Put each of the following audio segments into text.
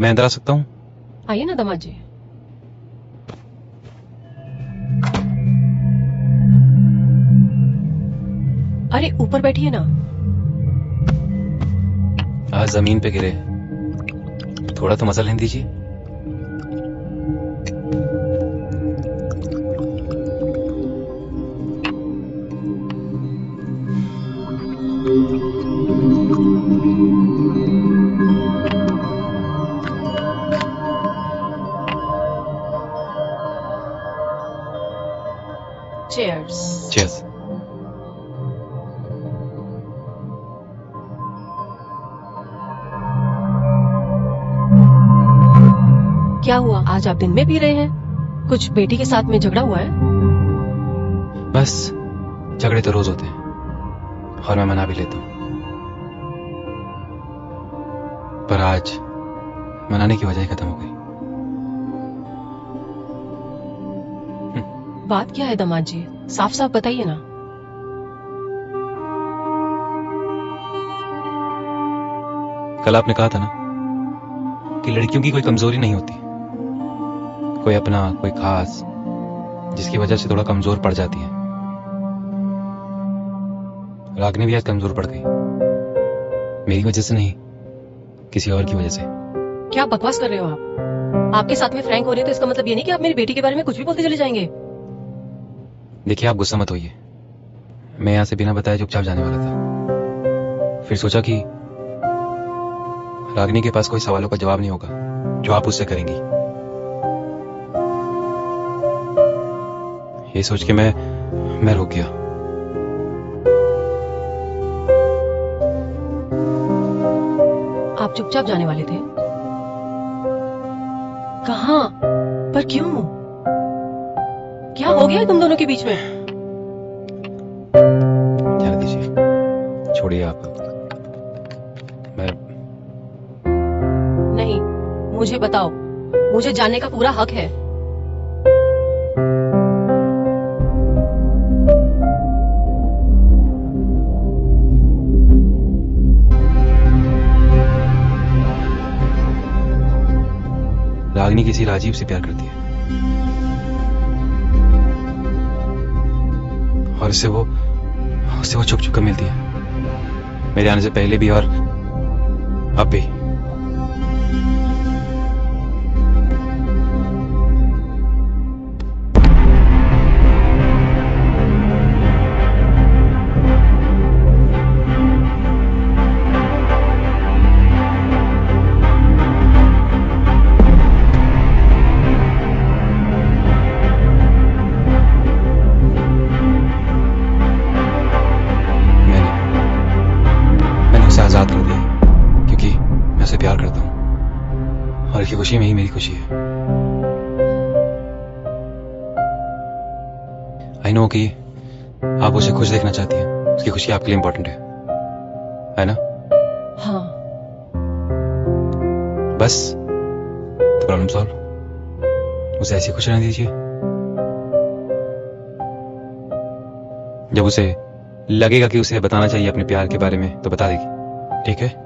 मैं अंदर आ सकता हूँ? आइए ना दामाद जी। अरे ऊपर बैठिए ना। आज जमीन पे गिरे, थोड़ा तो मजा लेने दीजिए। चेयर्स। चीयर्स। क्या हुआ, आज आप दिन में पी रहे हैं? कुछ बेटी के साथ में झगड़ा हुआ है? बस झगड़े तो रोज होते हैं और मैं मना भी लेता हूँ, पर आज मनाने की वजह ही खत्म हो गई। बात क्या है दामाद जी, साफ साफ बताइए ना। कल आपने कहा था ना कि लड़कियों की कोई कमजोरी नहीं होती, कोई अपना, कोई खास, जिसकी वजह से थोड़ा कमजोर पड़ जाती है। रागनी भी आज कमजोर पड़ गई, मेरी वजह से नहीं, किसी और की वजह से। क्या बकवास कर रहे हो आप? आपके साथ में फ्रैंक हो रहे हो तो इसका मतलब ये नहीं कि आप मेरी बेटी के बारे में कुछ भी बोलते चले जाएंगे। देखिए, आप गुस्सा मत होइए, मैं यहां से बिना बताए चुपचाप जाने वाला था, फिर सोचा कि रागनी के पास कोई सवालों का जवाब नहीं होगा जो आप उससे करेंगी। ये सोच के मैं रुक गया। आप चुपचाप जाने वाले थे? कहाँ? पर क्यों? क्या हो गया है तुम दोनों के बीच में? जाने दीजिए, छोड़िए आप। मैं नहीं, मुझे बताओ, मुझे जानने का पूरा हक है। रागनी किसी राजीव से प्यार करती है और उससे वो छुप छुप कर मिलती है, मेरे आने से पहले भी और अब भी। मैंने उसे आजाद कर दिया क्योंकि मैं उसे प्यार करता हूँ और उसकी खुशी में ही मेरी खुशी है। आई नो कि आप उसे खुश देखना चाहती हैं, उसकी खुशी आपके लिए इंपॉर्टेंट है ना? हाँ। बस तो प्रॉब्लम सॉल्व। उसे ऐसी खुश रहने दीजिए, जब उसे लगेगा कि उसे बताना चाहिए अपने प्यार के बारे में तो बता देगी, ठीक है?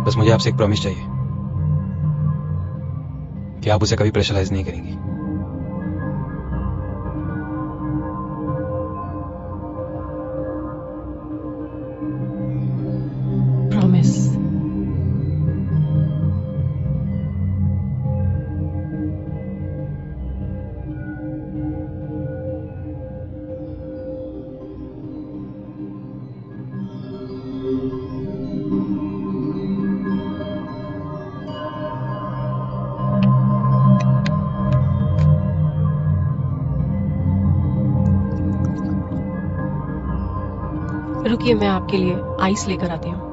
बस मुझे आपसे एक प्रॉमिस चाहिए कि आप उसे कभी प्रेशराइज नहीं करेंगी। प्रॉमिस। रुकिए, मैं आपके लिए आइस लेकर आती हूँ।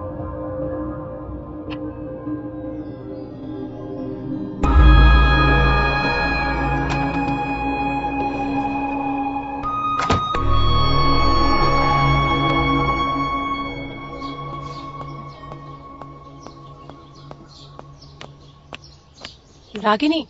रागिनी,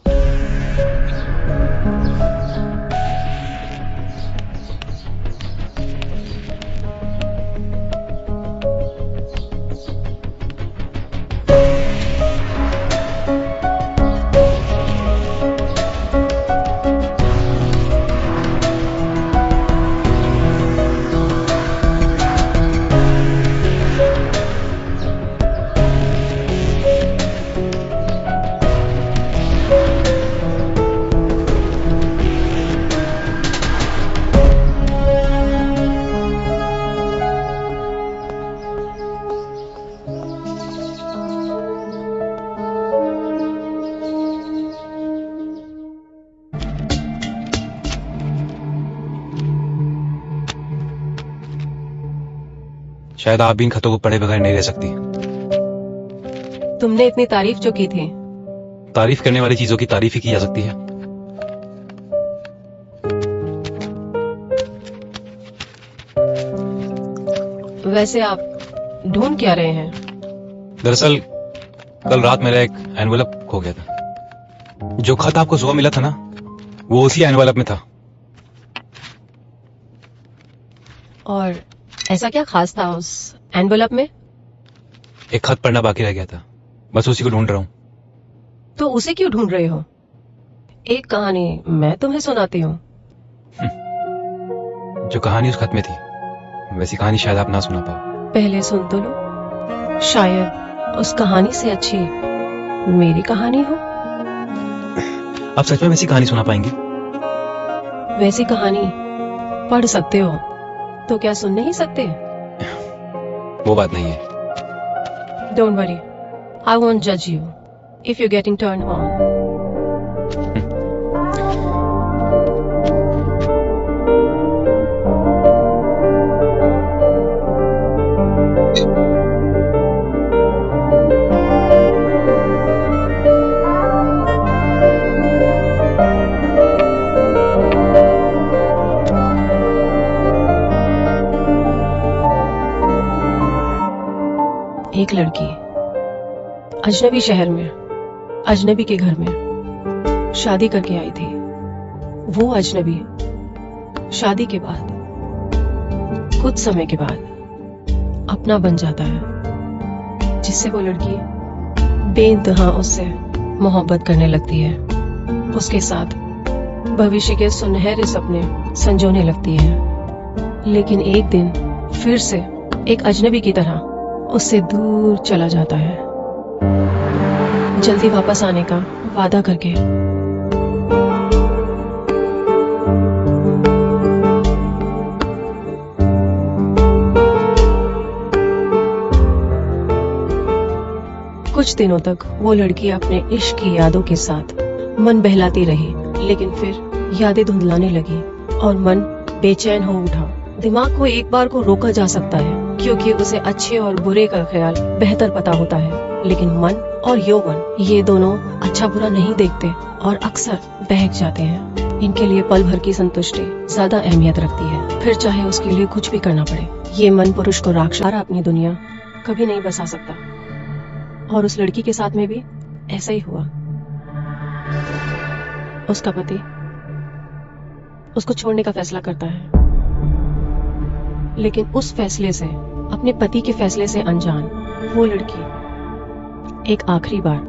शायद आप भी इन खतों को पढ़े बगैर नहीं रह सकती। तुमने इतनी तारीफ जो की थी, तारीफ करने वाली चीजों की तारीफ ही की जा सकती है। वैसे आप ढूंढ क्या रहे हैं? दरअसल कल रात मेरा एक एनवेलप खो गया था। जो खत आपको सुबह मिला था ना, वो उसी एनवेलप में था। और ऐसा क्या खास था उस एनवेलप में? एक खत पढ़ना बाकी रह गया था, बस उसी को ढूंढ रहा हूँ। तो उसे क्यों ढूंढ रहे हो? एक कहानी मैं तुम्हें सुनाती हूँ। जो कहानी उस खत में थी, वैसी कहानी शायद आप ना सुना पाओ। पहले सुन तो लो, शायद उस कहानी से अच्छी मेरी कहानी हो। आप सच में वैसी कहानी सुना पाएंगे? वैसी कहानी पढ़ सकते हो तो क्या सुन नहीं सकते? वो बात नहीं है। डोंट वरी, आई वोंट जज you if you getting turn on. एक लड़की अजनबी शहर में, अजनबी के घर में शादी करके आई थी। वो अजनबी शादी के बाद कुछ समय के बाद अपना बन जाता है, जिससे वो लड़की बेइंतहा उससे मोहब्बत करने लगती है। उसके साथ भविष्य के सुनहरे सपने संजोने लगती है। लेकिन एक दिन फिर से एक अजनबी की तरह उससे दूर चला जाता है, जल्दी वापस आने का वादा करके। कुछ दिनों तक वो लड़की अपने इश्क की यादों के साथ मन बहलाती रही, लेकिन फिर यादें धुंधलाने लगी और मन बेचैन हो उठा। दिमाग को एक बार को रोका जा सकता है, क्योंकि उसे अच्छे और बुरे का ख्याल बेहतर पता होता है, लेकिन मन और यौवन ये दोनों अच्छा बुरा नहीं देखते और अक्सर बहक जाते हैं। इनके लिए पल भर की संतुष्टि ज्यादा अहमियत रखती है, फिर चाहे उसके लिए कुछ भी करना पड़े। ये मन पुरुष को राक्षस अपनी दुनिया कभी नहीं बसा सकता, और उस लड़की के साथ में भी ऐसा ही हुआ। उसका पति उसको छोड़ने का फैसला करता है, लेकिन उस फैसले से, अपने पति के फैसले से अनजान, वो लड़की एक आखिरी बार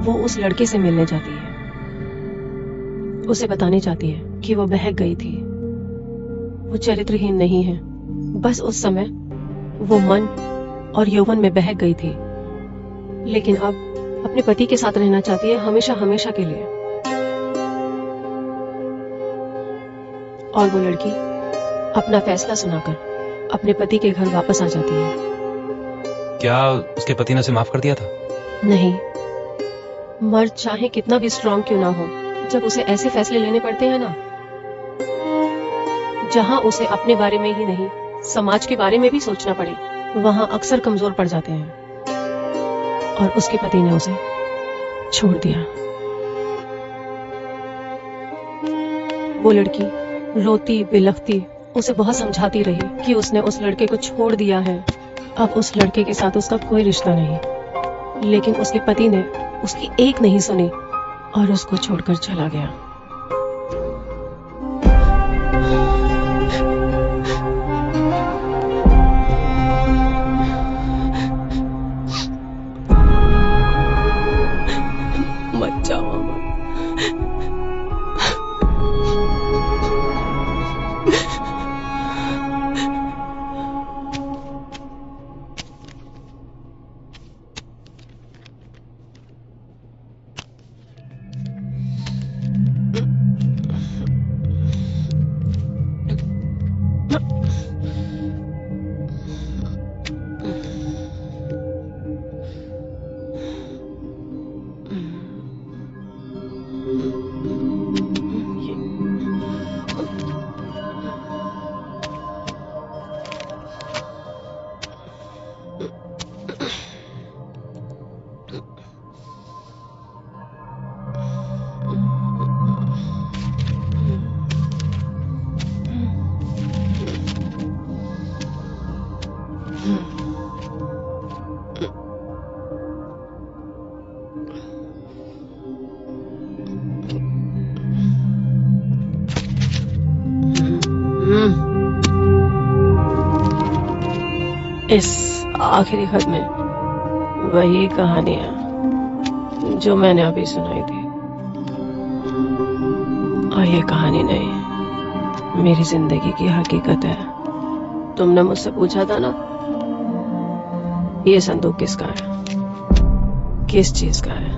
वो उस लड़के से मिलने जाती है। उसे बताने चाहती है कि वो बहक गई थी, वो चरित्रहीन नहीं है, बस उस समय वो मन और यौवन में बहक गई थी, लेकिन अब अपने पति के साथ रहना चाहती है हमेशा हमेशा के लिए। और वो लड़की अपना फैसला सुनाकर अपने पति के घर वापस आ जाती है। क्या उसके पति ने उसे माफ कर दिया था? नहीं, मर्द चाहे कितना भी स्ट्रांग क्यों ना हो, जब उसे ऐसे फैसले लेने पड़ते हैं ना, जहां उसे अपने बारे में ही नहीं समाज के बारे में भी सोचना पड़े, वहां अक्सर कमजोर पड़ जाते हैं। और उसके पति ने उसे छोड़ दिया। वो लड़की रोती बिलखती उसे बहुत समझाती रही कि उसने उस लड़के को छोड़ दिया है, अब उस लड़के के साथ उसका कोई रिश्ता नहीं। लेकिन उसके पति ने उसकी एक नहीं सुनी और उसको छोड़कर चला गया। मत जाओ अमन। इस आखिरी खत में वही कहानियां जो मैंने अभी सुनाई थी, और ये कहानी नहीं, मेरी जिंदगी की हकीकत है। तुमने मुझसे पूछा था ना, ये संदूक किसका है, किस चीज का है?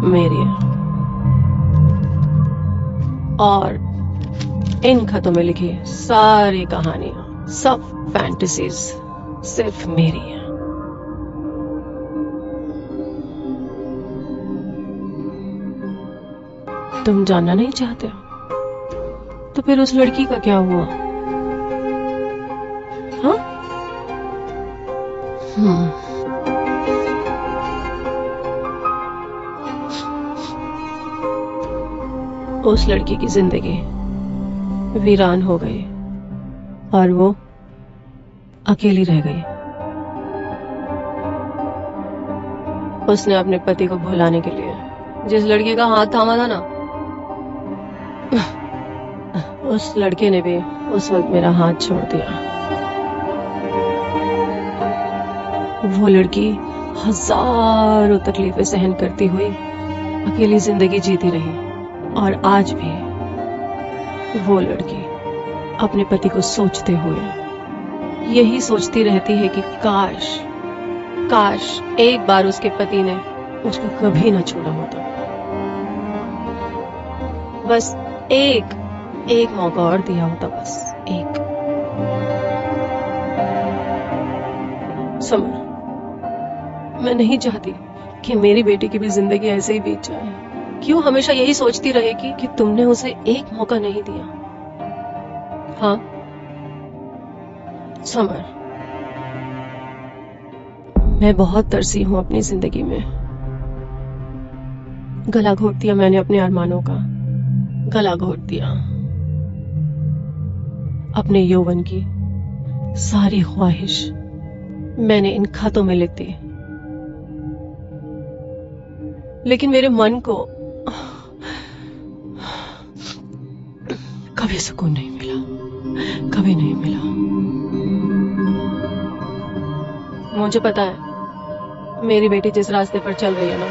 मेरी है। और इन खतों में लिखी सारी कहानियां, सब फैंटेसीज सिर्फ मेरी हैं। तुम जानना नहीं चाहते हो? तो फिर उस लड़की का क्या हुआ? हाँ? उस लड़की की जिंदगी वीरान हो गई और वो अकेली रह गई। उसने अपने पति को भुलाने के लिए जिस लड़के का हाथ थामा था ना, उस लड़के ने भी उस वक्त मेरा हाथ छोड़ दिया। वो लड़की हजारों तकलीफें सहन करती हुई अकेली जिंदगी जीती रही, और आज भी वो लड़की अपने पति को सोचते हुए यही सोचती रहती है कि काश काश एक बार उसके पति ने उसको कभी ना छोड़ा होता। बस एक मौका और दिया होता, बस एक। समर, मैं नहीं चाहती कि मेरी बेटी की भी जिंदगी ऐसे ही बीत जाए। क्यों हमेशा यही सोचती रहेगी कि तुमने उसे एक मौका नहीं दिया? हाँ समर, मैं बहुत तरसी हूं अपनी जिंदगी में। गला घोट दिया मैंने अपने अरमानों का, गला घोट दिया। अपने यौवन की सारी ख्वाहिश मैंने इन खतों में लिख दी, लेकिन मेरे मन को कभी सुकून नहीं मिला, कभी नहीं मिला। मुझे पता है मेरी बेटी जिस रास्ते पर चल रही है ना,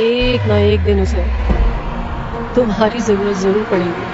एक ना एक दिन उसे तुम्हारी जरूरत जरूर पड़ेगी।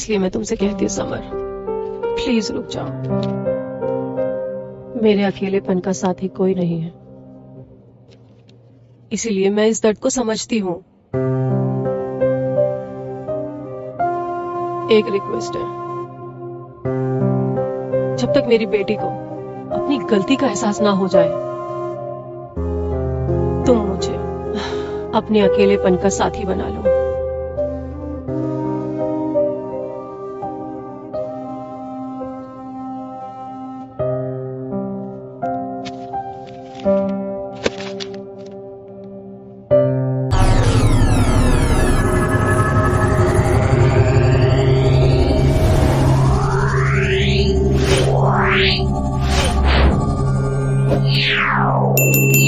इसलिए मैं तुमसे कहती हूँ समर, प्लीज रुक जाओ। मेरे अकेलेपन का साथी कोई नहीं है, इसीलिए मैं इस दर्द को समझती हूँ। एक रिक्वेस्ट है, जब तक मेरी बेटी को अपनी गलती का एहसास ना हो जाए, तुम मुझे अपने अकेलेपन का साथी बना लो। Meow.